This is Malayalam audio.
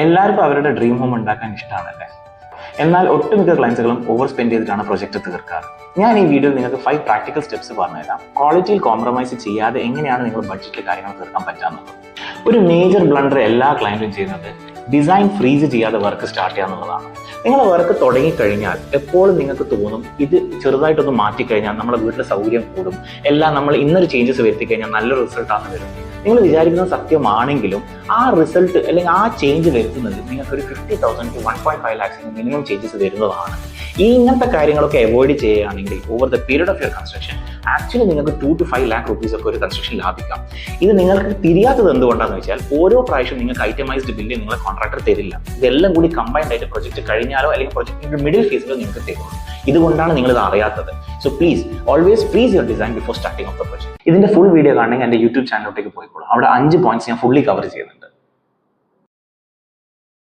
എല്ലാവർക്കും അവരുടെ ഡ്രീം ഹോം ഉണ്ടാക്കാൻ ഇഷ്ടമാണല്ലേ? എന്നാൽ ഒട്ടുമിക്ക ക്ലയൻസുകളും ഓവർ സ്പെൻഡ് ചെയ്തിട്ടാണ് പ്രൊജക്ട് തീർക്കാറ്. ഞാൻ ഈ വീഡിയോയിൽ നിങ്ങൾക്ക് 5 പ്രാക്ടിക്കൽ സ്റ്റെപ്സ് പറഞ്ഞുതരാം. ക്വാളിറ്റിയിൽ കോംപ്രമൈസ് ചെയ്യാതെ എങ്ങനെയാണ് നിങ്ങൾ ബഡ്ജറ്റിൽ കാര്യങ്ങൾ തീർക്കാൻ പറ്റാവുന്നത്. ഒരു മേജർ ബ്ലണ്ടർ എല്ലാ ക്ലയൻറ്റും ചെയ്യുന്നത് ഡിസൈൻ ഫ്രീസ് ചെയ്യാതെ വർക്ക് സ്റ്റാർട്ട് ചെയ്യാന്നുള്ളതാണ്. നിങ്ങൾ വർക്ക് തുടങ്ങിക്കഴിഞ്ഞാൽ എപ്പോഴും നിങ്ങൾക്ക് തോന്നും ഇത് ചെറുതായിട്ടൊന്ന് മാറ്റിക്കഴിഞ്ഞാൽ നമ്മുടെ വീട്ടിലെ സൗകര്യം കൂടും, എല്ലാം നമ്മൾ ഇന്നൊരു ചേഞ്ചസ് വരുത്തി കഴിഞ്ഞാൽ നല്ലൊരു റിസൾട്ടാണ് വരും. നിങ്ങൾ വിചാരിക്കുന്നത് സത്യമാണെങ്കിലും ആ റിസൾട്ട് അല്ലെങ്കിൽ ആ ചേഞ്ച് വരുത്തുന്നത് നിങ്ങൾക്ക് ഒരു 50,000 to 1.5 lakhs മിനിമം ചേഞ്ചസ് വരുന്നതാണ്. ഈ ഇങ്ങനത്തെ കാര്യങ്ങളൊക്കെ അവോയ്ഡ് ചെയ്യുകയാണെങ്കിൽ over the period of your construction actually നിങ്ങൾക്ക് 2 to 5 lakh rupees ഒക്കെ ഒരു കൺസ്ട്രക്ഷൻ ലാഭിക്കാം. ഇത് നിങ്ങൾക്ക് തിരിയാത്തത് എന്തുകൊണ്ടാണെന്ന് വെച്ചാൽ ഓരോ പ്രാവശ്യം നിങ്ങൾക്ക് ഐറ്റമൈസ്ഡ് ബില്ല് നിങ്ങളെ കോൺട്രാക്ടർ തരില്ല. ഇതെല്ലാം കൂടി കമ്പൈൻഡ് ആയിട്ട് പ്രൊജക്ട് കഴിഞ്ഞാലോ അല്ലെങ്കിൽ പ്രൊജക്ടിന്റെ മിഡിൽ ഫേസിലോ നിങ്ങൾക്ക് തരുള്ളൂ. ഇതുകൊണ്ടാണ് നിങ്ങൾ ഇത് അറിയാത്തത്. So please always freeze your design before starting of the project. ഇതിന്റെ ഫുൾ വീഡിയോ കാണണമെങ്കിൽ എന്റെ യൂട്യൂബ് ചാനലിലേക്ക് പോയിക്കോളൂ. അവിടെ 5 പോയിന്റ്സ് ഞാൻ ഫുള്ളി കവർ ചെയ്യുന്നുണ്ട്.